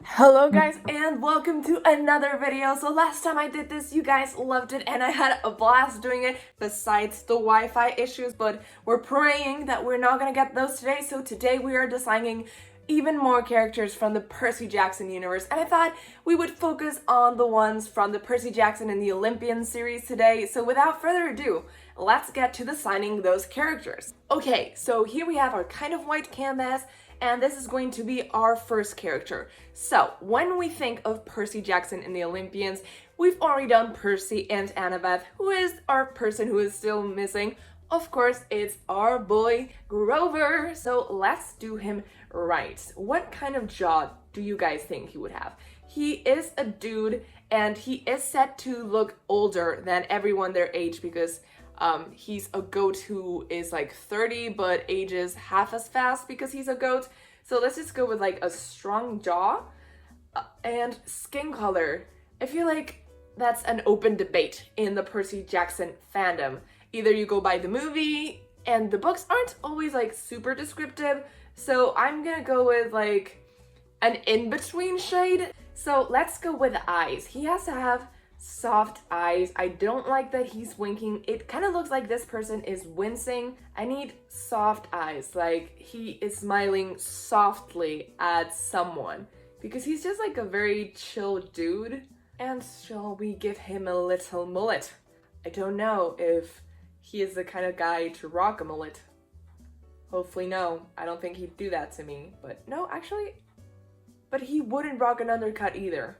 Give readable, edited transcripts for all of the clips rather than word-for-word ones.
Hello guys and welcome to another video. So last time I did this you guys loved it and I had a blast doing it besides the Wi-Fi issues, but we're praying that we're not gonna get those today. So today we are designing even more characters from the Percy Jackson universe, and I thought we would focus on the ones from the Percy Jackson and the Olympian series today. So without further ado, let's get to designing those characters. Okay, so here we have our kind of white canvas, and this is going to be our first character. So when we think of Percy Jackson and the Olympians, we've already done Percy and Annabeth. Who is our person who is still missing? Of course, it's our boy Grover. So let's do him right. What kind of jaw do you guys think he would have? He is a dude and he is set to look older than everyone their age because he's a goat who is like 30 but ages half as fast because he's a goat. So let's just go with like a strong jaw and skin color. I feel like that's an open debate in the Percy Jackson fandom. Either you go by the movie, and the books aren't always like super descriptive, so I'm gonna go with like an in-between shade. So let's go with the eyes. He has to have soft eyes. I don't like that he's winking. It kind of looks like this person is wincing. I need soft eyes, like he is smiling softly at someone, because he's just like a very chill dude. And shall we give him a little mullet? I don't know if he is the kind of guy to rock a mullet. Hopefully no. I don't think he'd do that to me. But no, actually, but he wouldn't rock an undercut either.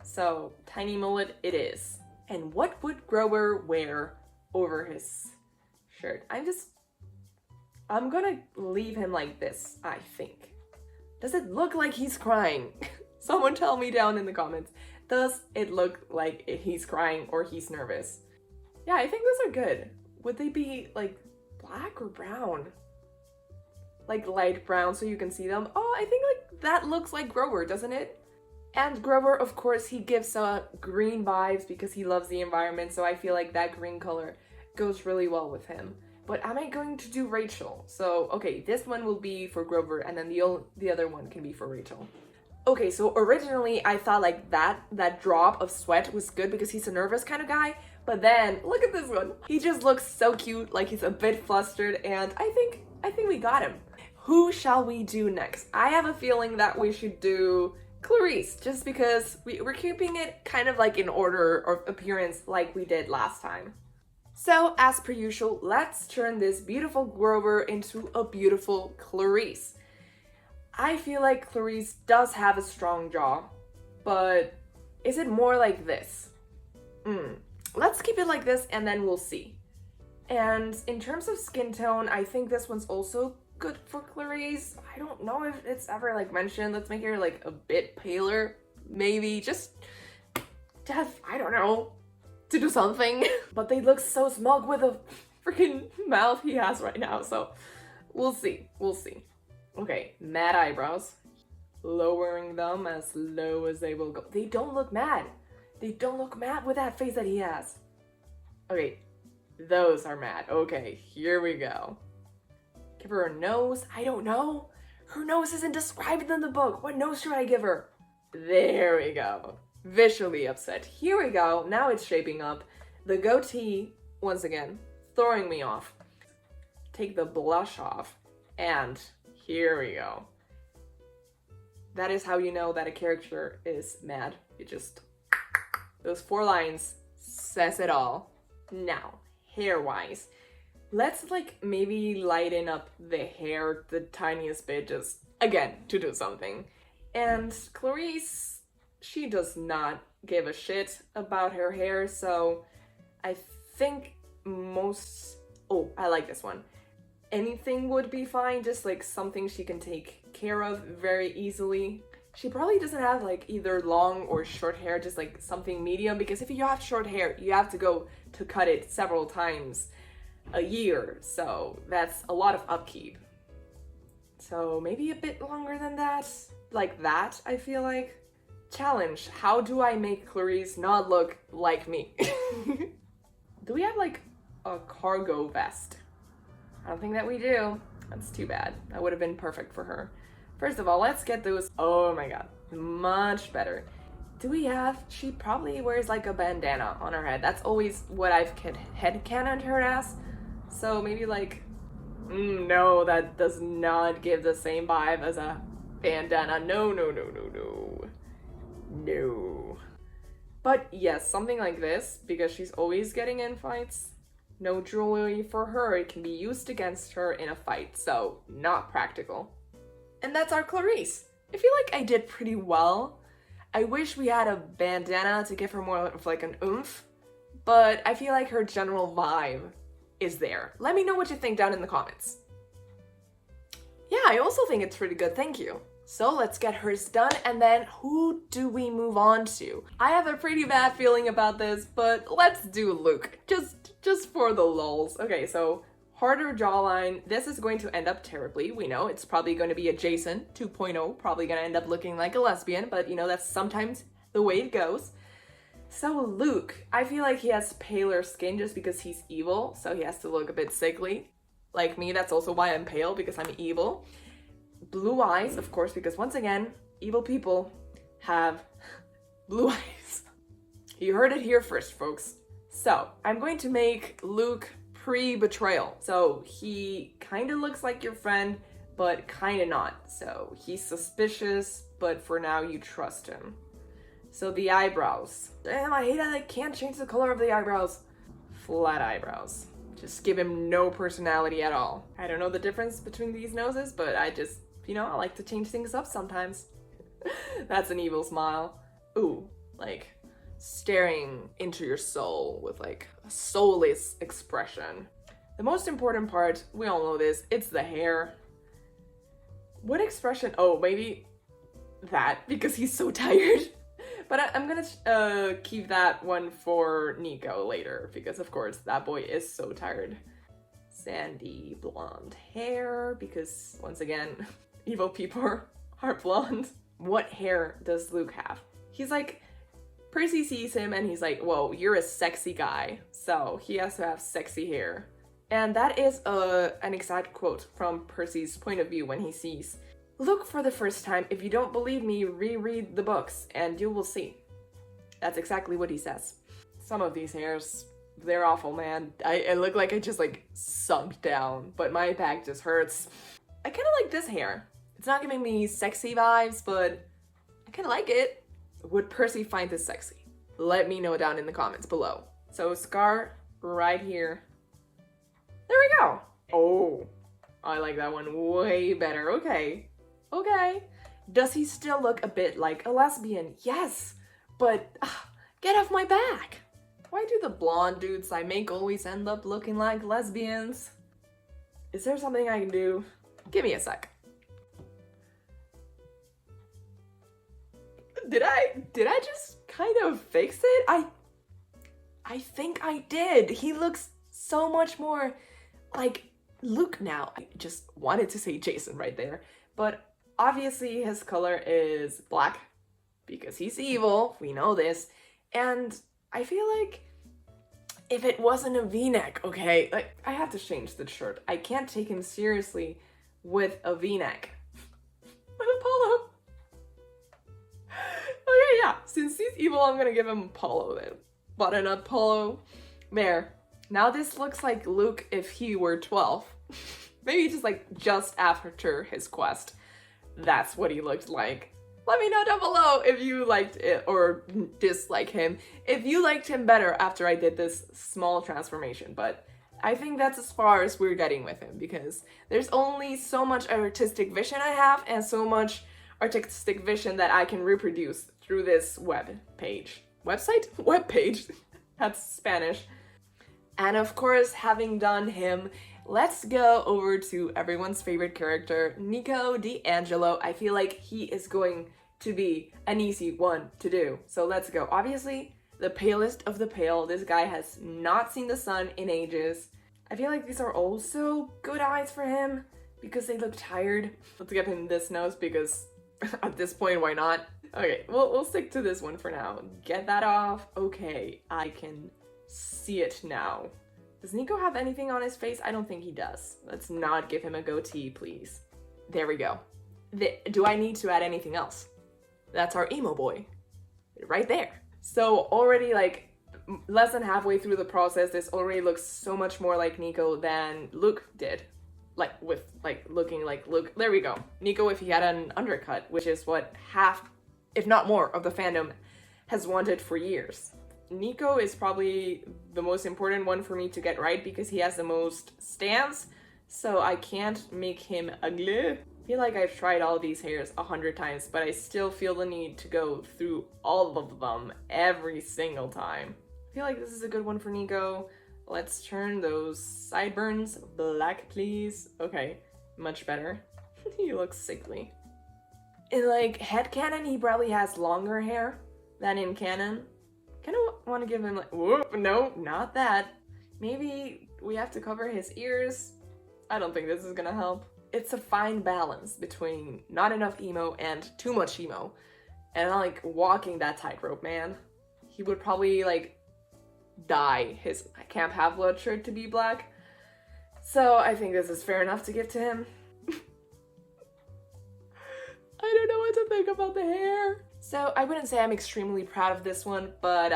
So, tiny mullet it is. And what would Grover wear over his shirt? I'm gonna leave him like this, I think. Does it look like he's crying? Someone tell me down in the comments. Does it look like he's crying or he's nervous? Yeah, I think those are good. Would they be like black or brown? Like light brown so you can see them? Oh, I think like that looks like Grover, doesn't it? And Grover, of course, he gives green vibes because he loves the environment, so I feel like that green color goes really well with him. But am I going to do Rachel? So, okay, this one will be for Grover, and then the other one can be for Rachel. Okay, so originally I thought like that drop of sweat was good because he's a nervous kind of guy, but then look at this one. He just looks so cute, like he's a bit flustered, and I think we got him. Who shall we do next? I have a feeling that we should do Clarisse, just because we're keeping it kind of like in order of appearance like we did last time. So as per usual, let's turn this beautiful Grover into a beautiful Clarisse. I feel like Clarisse does have a strong jaw, but is it more like this? Let's keep it like this and then we'll see. And in terms of skin tone, I think this one's also good for Clarisse. I don't know if it's ever like mentioned. Let's make her like a bit paler, maybe just I don't know, to do something. But they look so smug with the freaking mouth he has right now, so we'll see. Okay, mad eyebrows. Lowering them as low as they will go. They don't look mad. They don't look mad with that face that he has. Okay, those are mad. Okay, here we go. Give her a nose. I don't know. Her nose isn't described in the book. What nose should I give her? There we go. Visually upset. Here we go. Now it's shaping up. The goatee, once again, throwing me off. Take the blush off. And here we go. That is how you know that a character is mad. You just... those 4 lines says it all. Now, hair-wise. Let's like maybe lighten up the hair the tiniest bit, just again to do something. And Clarisse, she does not give a shit about her hair, so I think I like this one. Anything would be fine, just like something she can take care of very easily. She probably doesn't have like either long or short hair, just like something medium, because if you have short hair, you have to go to cut it several times a year, so that's a lot of upkeep. So maybe a bit longer than that, like that. I feel like. Challenge: how do I make Clarisse not look like me? Do we have like a cargo vest? I don't think that we do. That's too bad. That would have been perfect for her. First of all, let's get those. Oh my god, Much better. Do we have, she probably wears like a bandana on her head. That's always what I've headcanoned her as. So maybe like, no, that does not give the same vibe as a bandana. No, no, no, no, no. No. But yes, something like this, because she's always getting in fights. No jewelry for her, it can be used against her in a fight, so not practical. And that's our Clarisse. I feel like I did pretty well. I wish we had a bandana to give her more of like an oomph, but I feel like her general vibe is there. Let me know what you think down in the comments. Yeah, I also think it's pretty good, thank you. So let's get hers done, and then who do we move on to? I have a pretty bad feeling about this, but let's do Luke, just for the lulz. Okay, so harder jawline. This is going to end up terribly. We know it's probably going to be a Jason 2.0, probably going to end up looking like a lesbian, but you know, that's sometimes the way it goes. So Luke, I feel like he has paler skin just because he's evil, so he has to look a bit sickly. Like me, that's also why I'm pale, because I'm evil. Blue eyes, of course, because once again, evil people have blue eyes. You heard it here first, folks. So, I'm going to make Luke pre-betrayal. So, he kind of looks like your friend, but kind of not. So, he's suspicious, but for now you trust him. So, the eyebrows. Damn, I hate that I can't change the color of the eyebrows. Flat eyebrows. Just give him no personality at all. I don't know the difference between these noses, but I just, you know, I like to change things up sometimes. That's an evil smile. Ooh, like staring into your soul with like a soulless expression. The most important part, we all know this, it's the hair. What expression? Oh, maybe that, because he's so tired. But I'm gonna keep that one for Nico later, because of course that boy is so tired. Sandy blonde hair, because once again, evil people are blonde. What hair does Luke have? He's like, Percy sees him and he's like, whoa, you're a sexy guy. So he has to have sexy hair. And that is an exact quote from Percy's point of view when he sees Luke for the first time. If you don't believe me, reread the books and you will see. That's exactly what he says. Some of these hairs, they're awful, man. I look like I just like sunk down, but my back just hurts. I kind of like this hair. It's not giving me sexy vibes, but I kind of like it. Would Percy find this sexy? Let me know down in the comments below. So scar right here. There we go. Oh, I like that one way better. Okay. Okay. Does he still look a bit like a lesbian? Yes, but get off my back. Why do the blonde dudes I make always end up looking like lesbians? Is there something I can do? Give me a sec. Did I just kind of fix it? I think I did. He looks so much more like Luke now. I just wanted to say Jason right there, but obviously his color is black because he's evil, we know this, and I feel like if it wasn't a v-neck, okay, like I have to change the shirt. I can't take him seriously with a v-neck. With a polo. Okay, yeah, since he's evil, I'm gonna give him a polo then. Butternut polo. There. Now this looks like Luke if he were 12. Maybe just after his quest. That's what he looked like. Let me know down below if you liked it or dislike him. If you liked him better after I did this small transformation, but I think that's as far as we're getting with him because there's only so much artistic vision I have and so much artistic vision that I can reproduce through this web page. Website? Web page. That's Spanish. And of course, having done him, let's go over to everyone's favorite character, Nico D'Angelo. I feel like he is going to be an easy one to do. So let's go. Obviously, the palest of the pale. This guy has not seen the sun in ages. I feel like these are also good eyes for him because they look tired. Let's give him this nose because at this point, why not? Okay, we'll stick to this one for now. Get that off. Okay, I can see it now. Does Nico have anything on his face? I don't think he does. Let's not give him a goatee, please. There we go. Do I need to add anything else? That's our emo boy. Right there. So already like less than halfway through the process, this already looks so much more like Nico than Luke did. Like with like looking like Luke. There we go. Nico if he had an undercut, which is what half, if not more, of the fandom has wanted for years. Nico is probably the most important one for me to get right because he has the most stance, so I can't make him ugly. I feel like I've tried all these hairs 100 times, but I still feel the need to go through all of them every single time. I feel like this is a good one for Nico. Let's turn those sideburns black, please. Okay, much better. He looks sickly. In like headcanon, he probably has longer hair than in canon. Kind of want to give him like, whoop, no, not that. Maybe we have to cover his ears. I don't think this is gonna help. It's a fine balance between not enough emo and too much emo. And I'm like walking that tightrope, man. He would probably like dye his Camp Half-Blood shirt to be black. So I think this is fair enough to give to him. I don't know what to think about the hair. So I wouldn't say I'm extremely proud of this one, but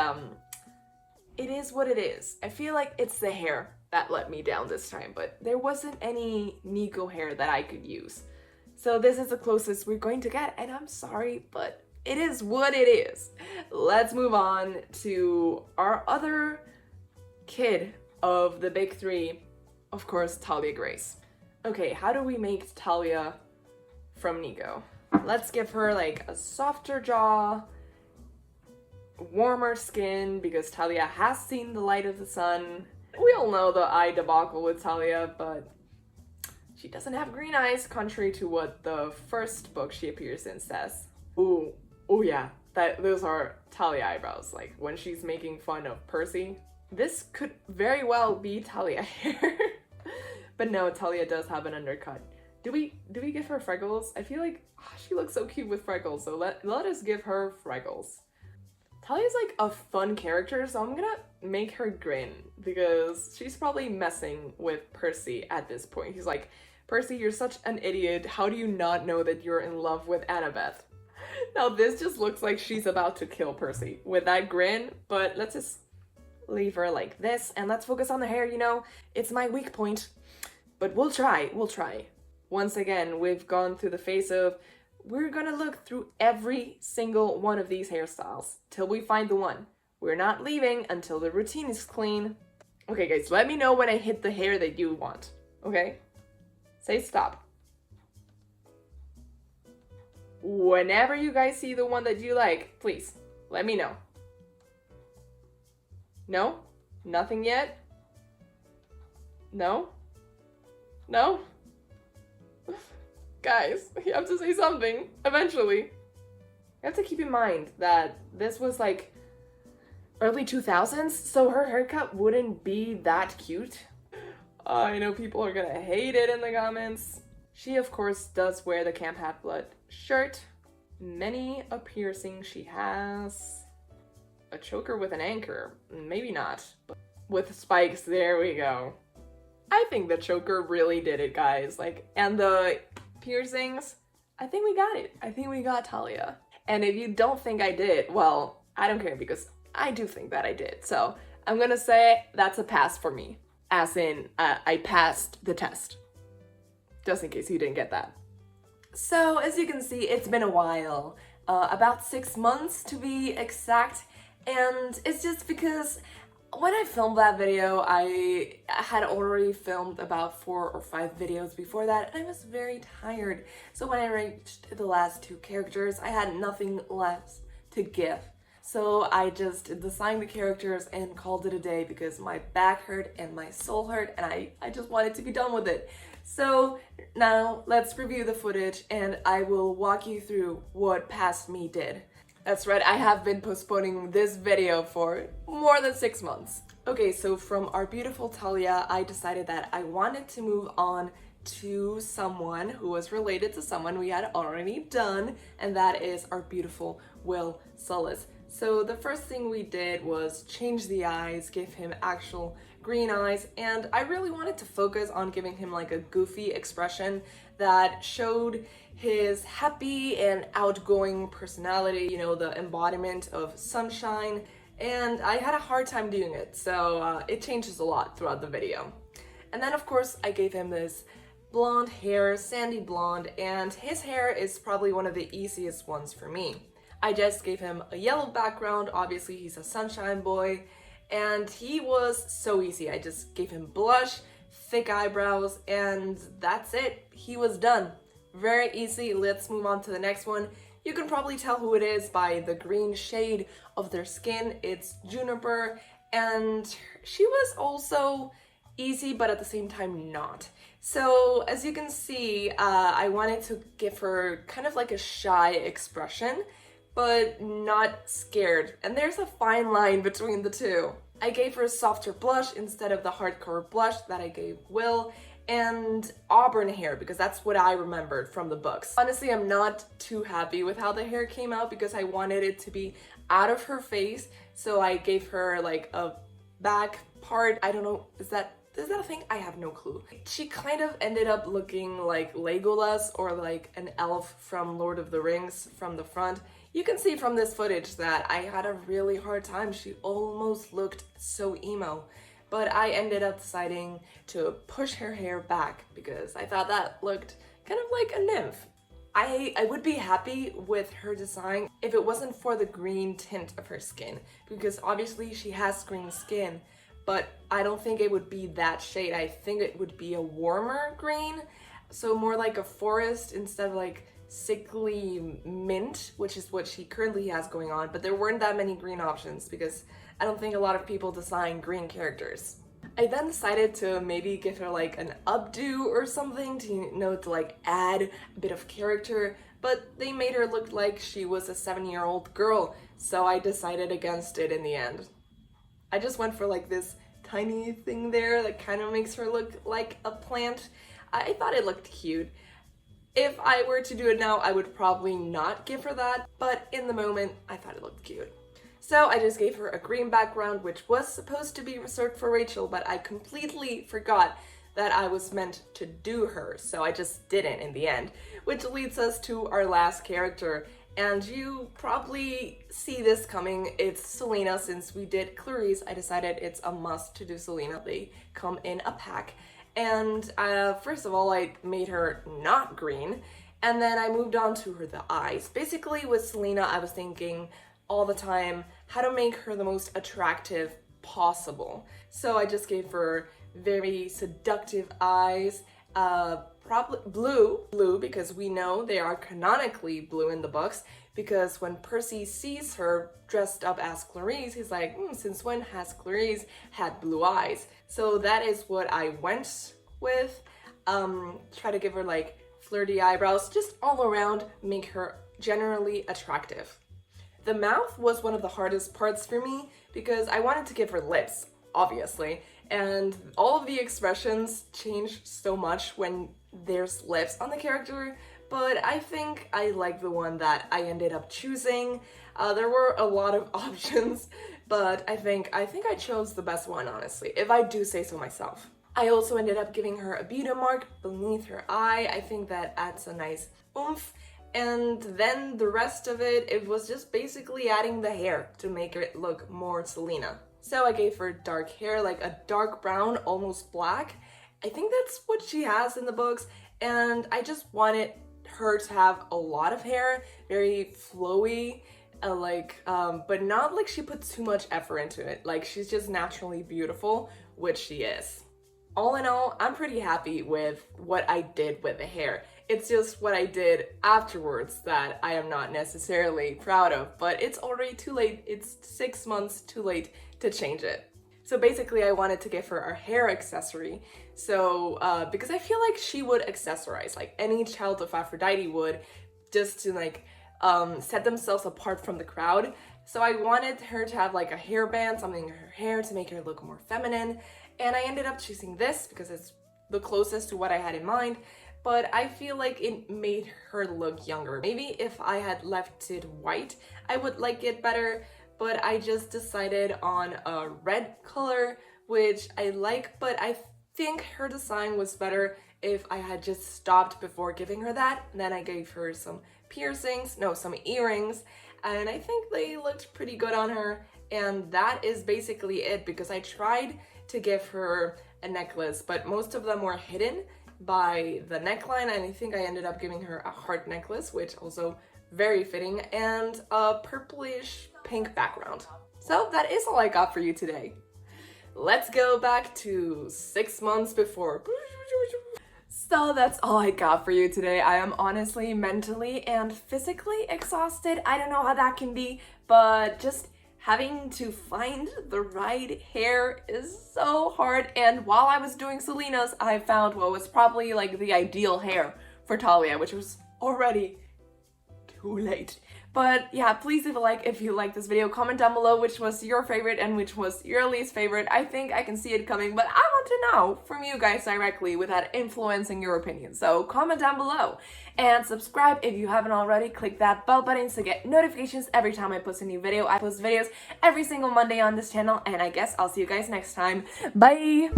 it is what it is. I feel like it's the hair that let me down this time, but there wasn't any Nico hair that I could use. So this is the closest we're going to get, and I'm sorry, but it is what it is. Let's move on to our other kid of the big three, of course, Thalia Grace. Okay, how do we make Thalia from Nico? Let's give her like a softer jaw, warmer skin, because Thalia has seen the light of the sun. We all know the eye debacle with Thalia, but she doesn't have green eyes, contrary to what the first book she appears in says. Ooh, oh yeah, those are Thalia eyebrows, like when she's making fun of Percy. This could very well be Thalia hair. But no, Thalia does have an undercut. Do we give her freckles? I feel like she looks so cute with freckles, so let us give her freckles. Thalia's like a fun character, so I'm gonna make her grin because she's probably messing with Percy at this point. He's like, Percy, you're such an idiot. How do you not know that you're in love with Annabeth? Now this just looks like she's about to kill Percy with that grin, but let's just leave her like this and let's focus on the hair, you know? It's my weak point, but we'll try. Once again, we've gone through the phase of we're gonna look through every single one of these hairstyles till we find the one. We're not leaving until the routine is clean. Okay guys, let me know when I hit the hair that you want, okay? Say stop. Whenever you guys see the one that you like, please, let me know. No? Nothing yet? No? No? Guys, you have to say something, eventually. You have to keep in mind that this was like early 2000s, so her haircut wouldn't be that cute. I know people are gonna hate it in the comments. She, of course, does wear the Camp Half-Blood shirt. Many a piercing she has. A choker with an anchor. Maybe not, but with spikes, there we go. I think the choker really did it, guys. Like, and the piercings, I think we got it. I think we got Thalia. And if you don't think I did, well, I don't care because I do think that I did. So I'm gonna say that's a pass for me. As in, I passed the test. Just in case you didn't get that. So as you can see, it's been a while. About 6 months to be exact. And it's just because when I filmed that video, I had already filmed about 4 or 5 videos before that, and I was very tired. So when I reached the last 2 characters, I had nothing left to give. So I just designed the characters and called it a day because my back hurt and my soul hurt, and I just wanted to be done with it. So now let's review the footage and I will walk you through what Past Me did. That's right, I have been postponing this video for more than 6 months. Okay, so from our beautiful Thalia, I decided that I wanted to move on to someone who was related to someone we had already done, and that is our beautiful Will Sullis. So the first thing we did was change the eyes, give him actual green eyes, and I really wanted to focus on giving him like a goofy expression that showed his happy and outgoing personality, you know, the embodiment of sunshine, and I had a hard time doing it, so it changes a lot throughout the video. And then of course I gave him this blonde hair, sandy blonde, and his hair is probably one of the easiest ones for me. I just gave him a yellow background, obviously he's a sunshine boy, and he was so easy. I just gave him blush, thick eyebrows, and that's it. He was done. Very easy. Let's move on to the next one. You can probably tell who it is by the green shade of their skin. It's Juniper, and she was also easy, but at the same time not. So as you can see, I wanted to give her kind of like a shy expression, but not scared. And there's a fine line between the two. I gave her a softer blush instead of the hardcore blush that I gave Will, and auburn hair because that's what I remembered from the books. Honestly, I'm not too happy with how the hair came out because I wanted it to be out of her face. So I gave her like a back part. I don't know, is that a thing? I have no clue. She kind of ended up looking like Legolas or like an elf from Lord of the Rings from the front. You can see from this footage that I had a really hard time. She almost looked so emo. But I ended up deciding to push her hair back because I thought that looked kind of like a nymph. I would be happy with her design if it wasn't for the green tint of her skin, because obviously she has green skin, but I don't think it would be that shade. I think it would be a warmer green, so more like a forest instead of like sickly mint, which is what she currently has going on. But there weren't that many green options because I don't think a lot of people design green characters. I then decided to maybe give her like an updo or something to, you know, to like add a bit of character, but they made her look like she was a 7-year-old girl, so I decided against it in the end. I just went for like this tiny thing there that kind of makes her look like a plant. I thought it looked cute. If I were to do it now, I would probably not give her that, but in the moment, I thought it looked cute. So I just gave her a green background, which was supposed to be reserved for Rachel, but I completely forgot that I was meant to do her, so I just didn't in the end. Which leads us to our last character, and you probably see this coming. It's Silena. Since we did Clarisse, I decided it's a must to do Silena. They come in a pack. And first of all, I made her not green, and then I moved on to the eyes. Basically with Silena, I was thinking all the time how to make her the most attractive possible. So I just gave her very seductive eyes, probably blue because we know they are canonically blue in the books, because when Percy sees her dressed up as Clarisse, he's like, since when has Clarisse had blue eyes? So that is what I went with. Try to give her like flirty eyebrows, just all around make her generally attractive. The mouth was one of the hardest parts for me because I wanted to give her lips, obviously, and all of the expressions change so much when there's lips on the character, but I think I like the one that I ended up choosing. There were a lot of options, but I think I chose the best one, honestly, if I do say so myself. I also ended up giving her a beater mark beneath her eye. I think that adds a nice oomph. And then the rest of it, it was just basically adding the hair to make it look more Silena. So I gave her dark hair, like a dark brown, almost black. I think that's what she has in the books, and I just wanted her to have a lot of hair, very flowy, but not like she put too much effort into it. Like, she's just naturally beautiful, which she is. All in all, I'm pretty happy with what I did with the hair. It's just what I did afterwards that I am not necessarily proud of, but it's already too late. It's 6 months too late to change it. So basically I wanted to give her a hair accessory. So, because I feel like she would accessorize, like any child of Aphrodite would, just to like set themselves apart from the crowd. So I wanted her to have like a hairband, something in her hair to make her look more feminine. And I ended up choosing this because it's the closest to what I had in mind, but I feel like it made her look younger. Maybe if I had left it white, I would like it better, but I just decided on a red color which I like, but I think her design was better if I had just stopped before giving her that. Then I gave her some some earrings, and I think they looked pretty good on her. And that is basically it, because I tried to give her a necklace, but most of them were hidden by the neckline, and I think I ended up giving her a heart necklace, which also very fitting, and a purplish pink background. So that is all I got for you today. Let's go back to 6 months before. So that's all I got for you today. I am honestly mentally and physically exhausted. I don't know how that can be, but just having to find the right hair is so hard. And while I was doing Selena's, I found what was probably like the ideal hair for Thalia, which was already too late. But yeah, please leave a like if you like this video. Comment down below which was your favorite and which was your least favorite. I think I can see it coming, but I want to know from you guys directly without influencing your opinion. So comment down below and subscribe if you haven't already. Click that bell button to get notifications every time I post a new video. I post videos every single Monday on this channel, and I guess I'll see you guys next time. Bye!